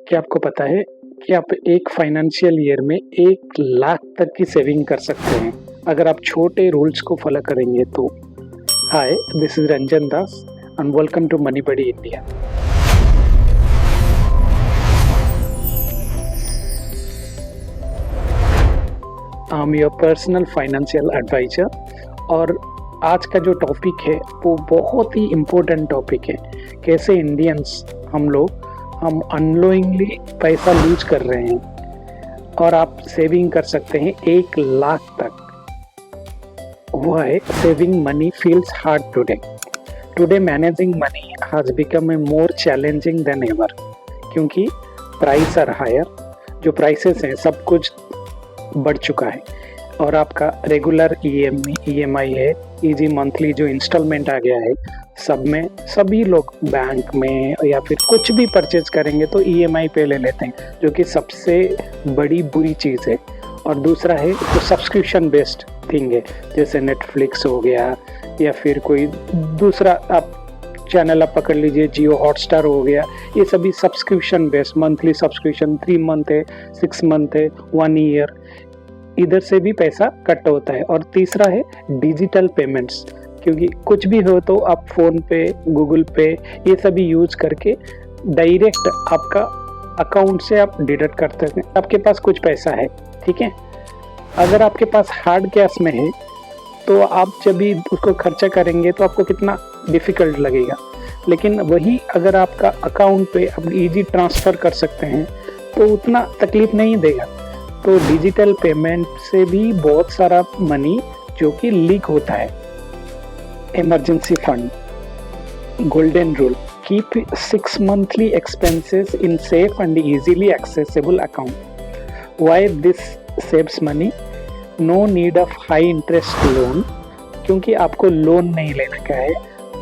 क्या आपको पता है कि आप एक फाइनेंशियल ईयर में 1 लाख तक की सेविंग कर सकते हैं अगर आप छोटे रूल्स को फॉलो करेंगे तो। Hi, this is Ranjan Das and welcome to money buddy India. I am your personal financial adviser और आज का जो टॉपिक है वो बहुत ही इम्पोर्टेंट टॉपिक है। कैसे इंडियंस हम अनलोइंगली पैसा लूज कर रहे हैं और आप सेविंग कर सकते हैं 1 लाख तक। Why saving money feels hard today? Today managing money has become a more challenging than ever क्योंकि प्राइस आर हायर, जो प्राइसेस हैं सब कुछ बढ़ चुका है और आपका रेगुलर EMI है, इजी मंथली जो इंस्टॉलमेंट आ गया है, सब में सभी लोग बैंक में या फिर कुछ भी परचेज करेंगे तो EMI पे ले लेते हैं, जो कि सबसे बड़ी बुरी चीज़ है। और दूसरा है तो सब्सक्रिप्शन बेस्ड थिंग है, जैसे नेटफ्लिक्स हो गया या फिर कोई दूसरा आप चैनल आप पकड़ लीजिए, जियो हॉटस्टार हो गया, ये सभी subscription based, monthly subscription 3 month है, 6 मंथ है, 1 ईयर, इधर से भी पैसा कट होता है। और तीसरा है डिजिटल पेमेंट्स, क्योंकि कुछ भी हो तो आप फ़ोन पे, गूगल पे ये सभी यूज करके डायरेक्ट आपका अकाउंट से आप डिडक्ट करते हैं। आपके पास कुछ पैसा है, ठीक है, अगर आपके पास हार्ड कैश में है तो आप जब भी उसको खर्चा करेंगे तो आपको कितना डिफ़िकल्ट लगेगा, लेकिन वही अगर आपका अकाउंट पे आप इजी ट्रांसफ़र कर सकते हैं तो उतना तकलीफ नहीं देगा। तो डिजिटल पेमेंट से भी बहुत सारा मनी जो कि लीक होता है। Emergency fund, golden rule, keep 6 monthly expenses in safe and easily accessible account. Why this saves money? No need of high interest loan, क्योंकि आपको लोन नहीं लेने का है।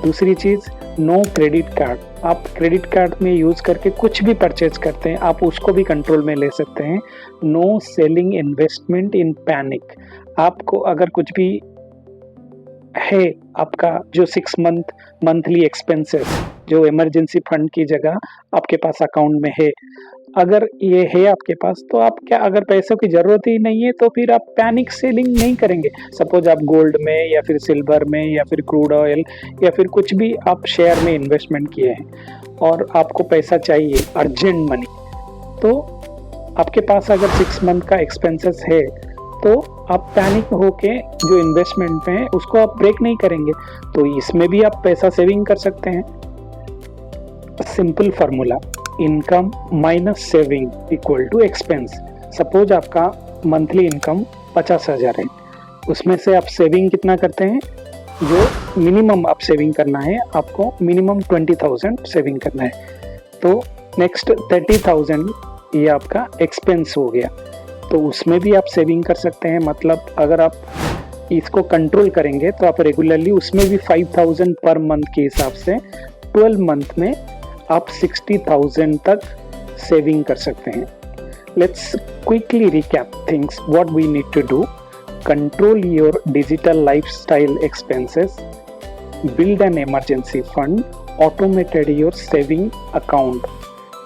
दूसरी चीज़, नो क्रेडिट कार्ड, आप क्रेडिट कार्ड में यूज़ करके कुछ भी परचेज करते हैं आप उसको भी कंट्रोल में ले सकते हैं। No selling investment in panic, आपको अगर कुछ भी है, आपका जो 6 मंथली एक्सपेंसेस जो इमरजेंसी फंड की जगह आपके पास अकाउंट में है, अगर ये है आपके पास तो आप क्या, अगर पैसों की ज़रूरत ही नहीं है तो फिर आप पैनिक सेलिंग नहीं करेंगे। सपोज आप गोल्ड में या फिर सिल्वर में या फिर क्रूड ऑयल या फिर कुछ भी आप शेयर में इन्वेस्टमेंट किए हैं और आपको पैसा चाहिए, अर्जेंट मनी, तो आपके पास अगर 6 मंथ का एक्सपेंसेस है तो आप पैनिक होके जो इन्वेस्टमेंट में है उसको आप ब्रेक नहीं करेंगे, तो इसमें भी आप पैसा सेविंग कर सकते हैं। Simple formula, income minus saving equal to expense. Suppose आपका मंथली इनकम 50,000 है, उसमें से आप सेविंग कितना करते हैं, जो मिनिमम आप सेविंग करना है, आपको मिनिमम 20,000 सेविंग करना है। तो नेक्स्ट 30,000 ये आपका एक्सपेंस हो गया, तो उसमें भी आप सेविंग कर सकते हैं। मतलब अगर आप इसको कंट्रोल करेंगे तो आप रेगुलरली उसमें भी 5,000 पर मंथ के हिसाब से 12 मंथ में आप 60,000 तक सेविंग कर सकते हैं। Let's quickly recap things what we need to do. Control your digital lifestyle expenses, build an emergency fund, automated your saving account,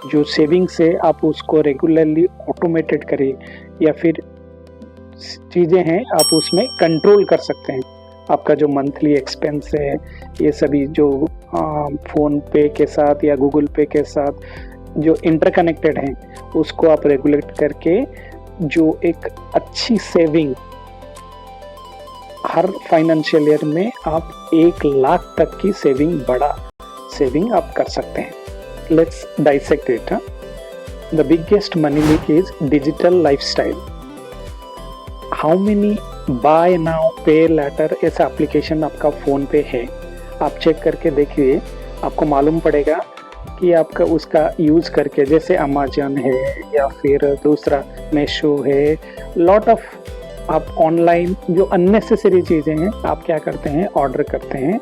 जो सेविंग से आप उसको रेगुलरली ऑटोमेटेड करें या फिर चीज़ें हैं आप उसमें कंट्रोल कर सकते हैं। आपका जो मंथली एक्सपेंस है ये सभी जो फ़ोन पे के साथ या गूगल पे के साथ जो इंटरकनेक्टेड हैं उसको आप रेगुलेट करके जो एक अच्छी सेविंग हर फाइनेंशियल ईयर में आप 1 लाख तक की सेविंग, बड़ा सेविंग आप कर सकते हैं। Let's dissect it. The biggest money leak is digital lifestyle. How many buy now pay later ऐसा एप्लीकेशन आपका फ़ोन पे है, आप चेक करके देखिए, आपको मालूम पड़ेगा कि आपका उसका यूज़ करके, जैसे अमेजन है या फिर दूसरा मीशो है, लॉट ऑफ आप ऑनलाइन जो अननेसेसरी चीज़ें हैं आप क्या करते हैं, ऑर्डर करते हैं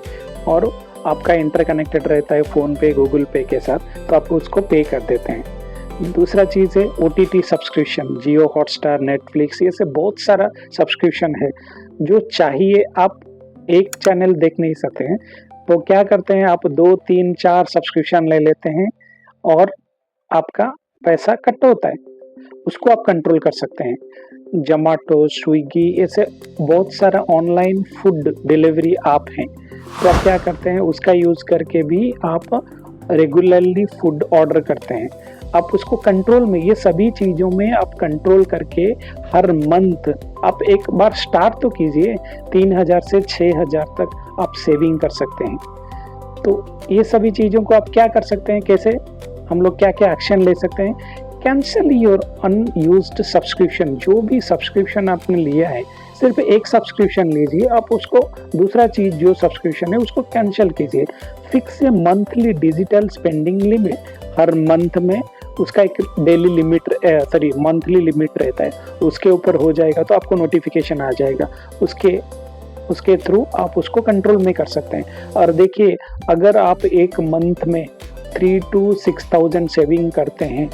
और आपका इंटरकनेक्टेड रहता है फ़ोन पे, गूगल पे के साथ, तो आप उसको पे कर देते हैं। दूसरा चीज़ है OTT सब्सक्रिप्शन, जियो हॉटस्टार, नेटफ्लिक्स, ये से बहुत सारा सब्सक्रिप्शन है, जो चाहिए आप एक चैनल देख नहीं सकते हैं, तो क्या करते हैं आप 2, 3, 4 सब्सक्रिप्शन ले लेते हैं और आपका पैसा कट होता है, उसको आप कंट्रोल कर सकते हैं। जोमैटो, स्विगी, ऐसे बहुत सारा ऑनलाइन फूड डिलीवरी ऐप हैं, तो आप क्या करते हैं, उसका यूज़ करके भी आप रेगुलरली फूड ऑर्डर करते हैं। आप उसको कंट्रोल में, ये सभी चीज़ों में आप कंट्रोल करके हर मंथ आप एक बार स्टार्ट तो कीजिए, 3000 से 6000 तक आप सेविंग कर सकते हैं। तो ये सभी चीज़ों को आप क्या कर सकते हैं, कैसे हम लोग क्या-क्या एक्शन ले सकते हैं? कैंसल योर अनयूज्ड सब्सक्रिप्शन, जो भी सब्सक्रिप्शन आपने लिया है, सिर्फ एक सब्सक्रिप्शन लीजिए, आप उसको दूसरा चीज़ जो सब्सक्रिप्शन है उसको कैंसल कीजिए। Fix a monthly digital spending limit, her month में उसका एक डेली लिमिट मंथली लिमिट रहता है, उसके ऊपर हो जाएगा तो आपको नोटिफिकेशन आ जाएगा, उसके थ्रू आप उसको कंट्रोल में कर सकते हैं। और देखिए, अगर आप एक मंथ में 3 to 6,000 सेविंग करते हैं,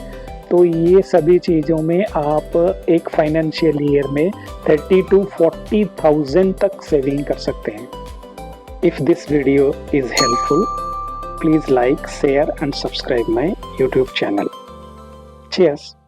तो ये सभी चीज़ों में आप एक फाइनेंशियल ईयर में 30 to 40,000 तक सेविंग कर सकते हैं। If this video is helpful, please like, share and subscribe my YouTube channel. Cheers.